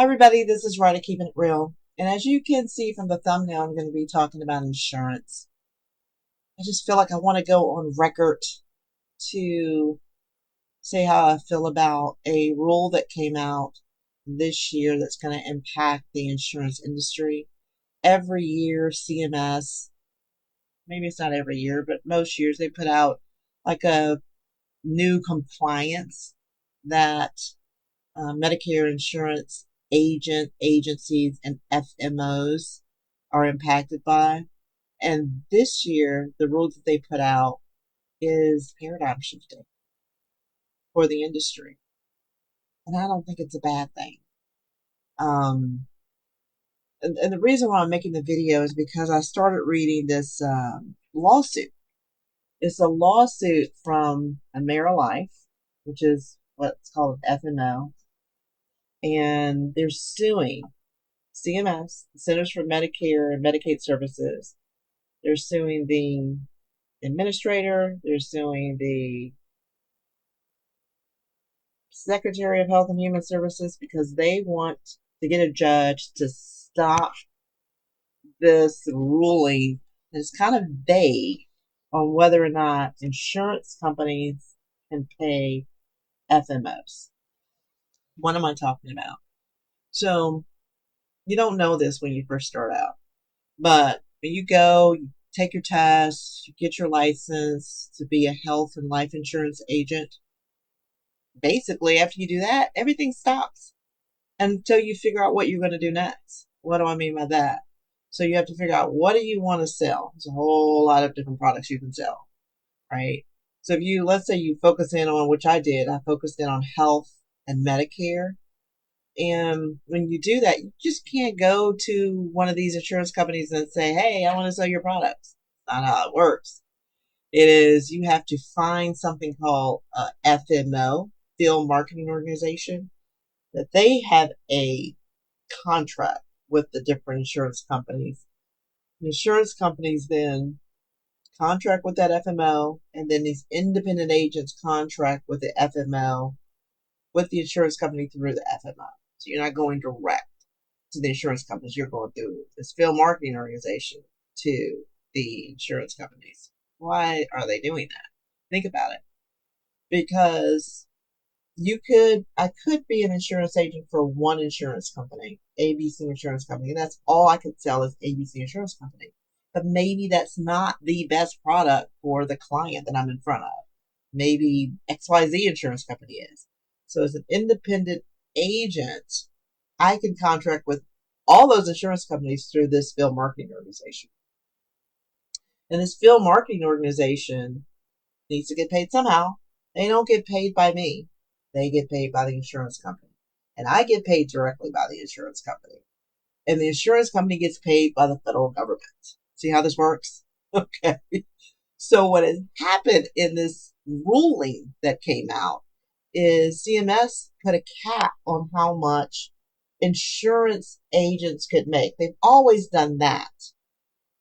Hi everybody, this is Ryder Keeping It Real. And as you can see from the thumbnail, I'm going to be talking about insurance. I just feel like I want to go on record to say how I feel about a rule that came out this year that's going to impact the insurance industry. Every year, CMS, maybe it's not every year, but most years, they put out like a new compliance that Medicare insurance agencies, and FMOs are impacted by. And this year, the rule that they put out is paradigm shifting for the industry. And I don't think it's a bad thing. Um, and the reason why I'm making the video is because I started reading this lawsuit. It's a lawsuit from AmeriLife, which is what's called an FMO, and they're suing CMS, the Centers for Medicare and Medicaid Services. They're suing the administrator. They're suing the Secretary of Health and Human Services because they want to get a judge to stop this ruling that's kind of vague on whether or not insurance companies can pay FMOs. What am I talking about? So you don't know this when you first start out, but when you go, you take your test, you get your license to be a health and life insurance agent. Basically, after you do that, everything stops until you figure out what you're going to do next. What do I mean by that? So you have to figure out, what do you want to sell? There's a whole lot of different products you can sell, right? So if you, let's say you focus in on, which I did, I focused in on health and Medicare. And when you do that, you just can't go to one of these insurance companies and say, hey, I want to sell your products. That's not how it works. It is, you have to find something called FMO, Field Marketing Organization, that they have a contract with the different insurance companies. The insurance companies then contract with that FMO, and then these independent agents contract with the FMO, with the insurance company through the FMO. So you're not going direct to the insurance companies, you're going through this field marketing organization to the insurance companies. Why are they doing that? Think about it. Because I could be an insurance agent for one insurance company, ABC Insurance Company, and that's all I could sell is ABC Insurance Company. But maybe that's not the best product for the client that I'm in front of. Maybe XYZ Insurance Company is. So as an independent agent, I can contract with all those insurance companies through this field marketing organization. And this field marketing organization needs to get paid somehow. They don't get paid by me. They get paid by the insurance company. And I get paid directly by the insurance company. And the insurance company gets paid by the federal government. See how this works? Okay. So what has happened in this ruling that came out is CMS put a cap on how much insurance agents could make. They've always done that.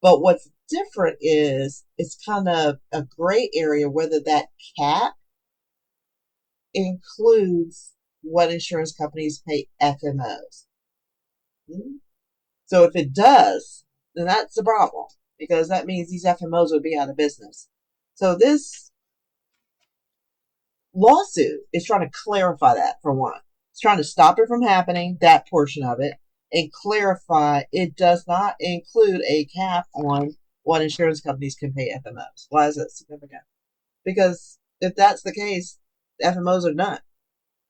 But what's different is it's kind of a gray area whether that cap includes what insurance companies pay FMOs. So if it does, then that's the problem, because that means these FMOs would be out of business. So this lawsuit is trying to clarify that, for one. It's trying to stop it from happening, that portion of it, and clarify it does not include a cap on what insurance companies can pay FMOs. Why is that significant? Because if that's the case, the FMOs are done.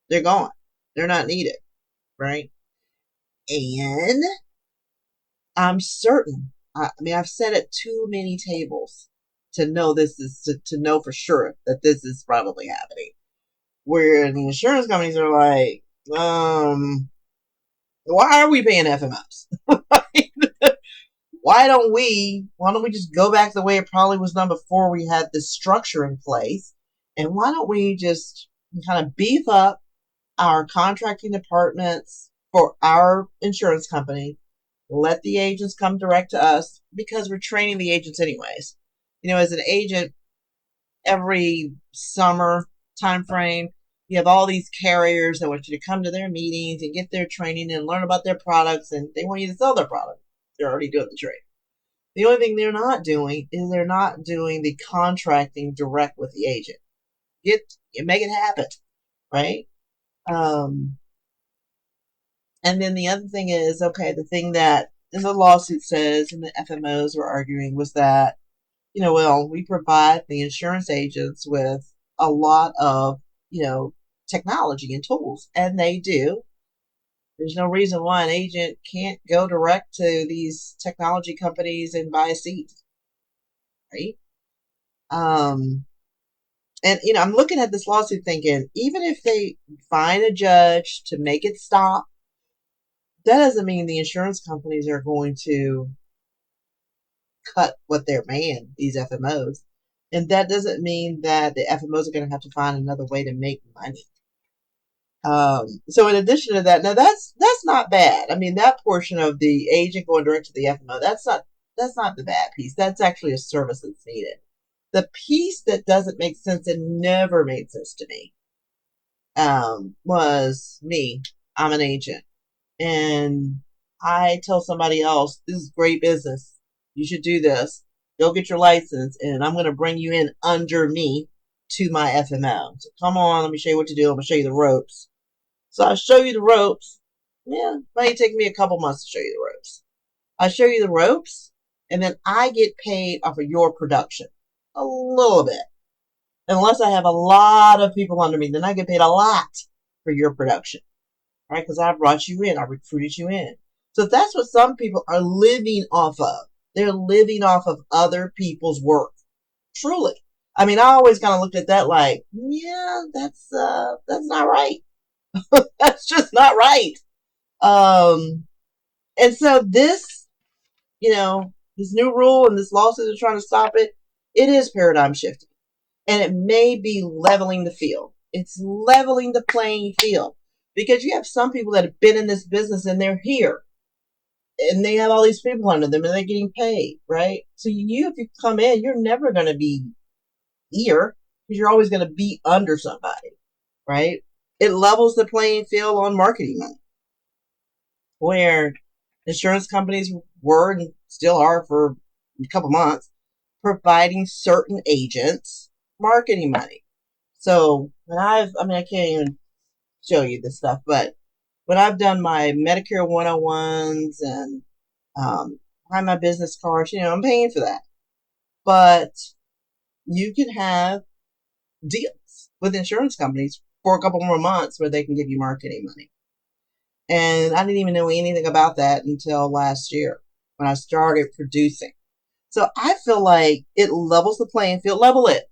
They're gone. They're not needed, right? And I'm certain, I've said it too many tables to know this is, to know for sure that this is probably happening. Where the insurance companies are like, why are we paying FMOs? Why don't we just go back the way it probably was done before we had this structure in place? And why don't we just kind of beef up our contracting departments for our insurance company, let the agents come direct to us, because we're training the agents anyways. As an agent, every summer time frame, You have all these carriers that want you to come to their meetings and get their training and learn about their products, and they want you to sell their product. They're already doing the trade. The only thing they're not doing is they're not doing the contracting direct with the agent. Make it happen, right? And then the other thing is, okay, the thing that the lawsuit says and the FMOs were arguing was that, well, we provide the insurance agents with a lot of, technology and tools, and they do. There's no reason why an agent can't go direct to these technology companies and buy a seat, right? And I'm looking at this lawsuit thinking, even if they find a judge to make it stop, that doesn't mean the insurance companies are going to cut what they're paying these FMOs. And that doesn't mean that the FMOs are going to have to find another way to make money. So in addition to that, now that's not bad. I mean, that portion of the agent going direct to the FMO, that's not the bad piece. That's actually a service that's needed. The piece that doesn't make sense and never made sense to me was me. I'm an agent, and I tell somebody else, this is great business. You should do this. Go get your license, and I'm going to bring you in under me to my FMO. So come on, let me show you what to do. I'm going to show you the ropes. So I show you the ropes. Yeah, it might take me a couple months to show you the ropes. I show you the ropes, and then I get paid off of your production. A little bit. Unless I have a lot of people under me, then I get paid a lot for your production. Right? Because I brought you in. I recruited you in. So that's what some people are living off of. They're living off of other people's work. Truly. I mean, I always kind of looked at that like, yeah, that's not right. That's just not right. And so this, this new rule and this lawsuit is trying to stop it. It is paradigm shifting, and it may be leveling the field. It's leveling the playing field because you have some people that have been in this business and they're here, and they have all these people under them and they're getting paid, right? So if you come in, you're never going to be here because you're always going to be under somebody, right? It levels the playing field on marketing money, where insurance companies were and still are for a couple months providing certain agents marketing money. So I can't even show you this stuff, but when I've done my Medicare 101s and buy my business cards, I'm paying for that. But you can have deals with insurance companies for a couple more months where they can give you marketing money. And I didn't even know anything about that until last year when I started producing. So I feel like it levels the playing field. Level it.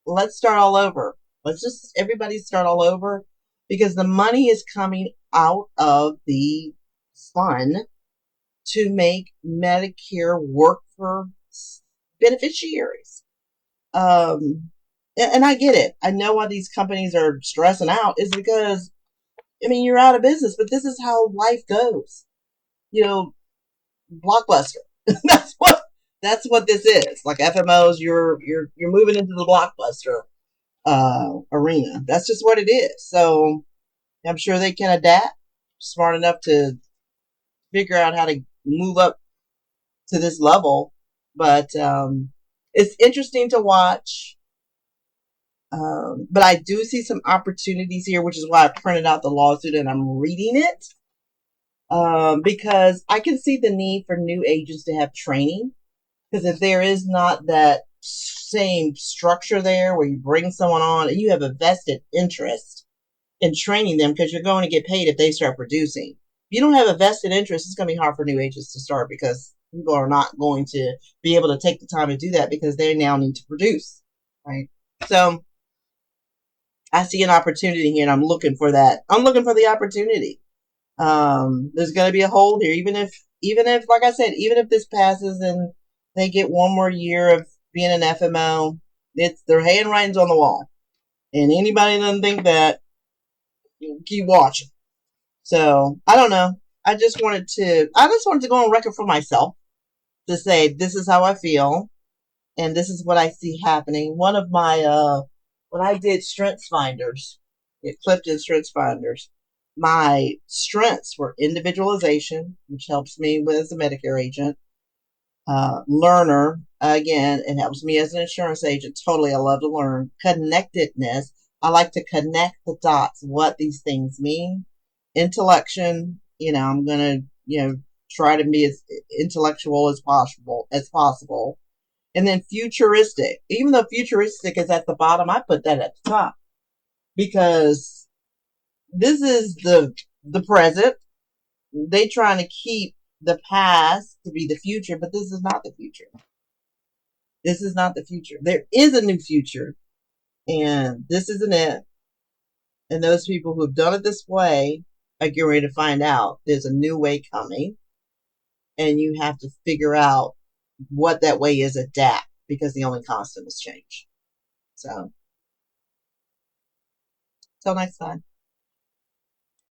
Let's start all over. Let's just everybody start all over because the money is coming out of the fund to make Medicare work for beneficiaries. And I get it. I know why these companies are stressing out is because, you're out of business, but this is how life goes. Blockbuster. that's what this is. Like FMOs, you're moving into the blockbuster arena. That's just what it is. So I'm sure they can adapt, smart enough to figure out how to move up to this level. But it's interesting to watch. But I do see some opportunities here, which is why I printed out the lawsuit and I'm reading it. Because I can see the need for new agents to have training. Because if there is not that same structure there where you bring someone on and you have a vested interest in training them because you're going to get paid if they start producing. If you don't have a vested interest, it's going to be hard for new agents to start because people are not going to be able to take the time to do that because they now need to produce, right? So I see an opportunity here and I'm looking for that. I'm looking for the opportunity. There's going to be a hold here, even if, like I said, even if this passes and they get one more year of being an FMO, it's their handwriting's on the wall. And anybody doesn't think that, keep watching. So I don't know. I just wanted to go on record for myself to say this is how I feel and this is what I see happening. One of my when I did Strengths Finders, Clifton Strengths Finders. My strengths were individualization, which helps me with as a Medicare agent. Learner, again, it helps me as an insurance agent. Totally, I love to learn. Connectedness, I like to connect the dots, what these things mean. Intellection, I'm gonna, try to be as intellectual as possible. And then futuristic, even though futuristic is at the bottom, I put that at the top because this is the present. They trying to keep the past to be the future, but this is not the future. This is not the future. There is a new future, and this isn't it. And those people who have done it this way are getting ready to find out there's a new way coming, and you have to figure out what that way is. Adapt, because the only constant is change. So, till next time.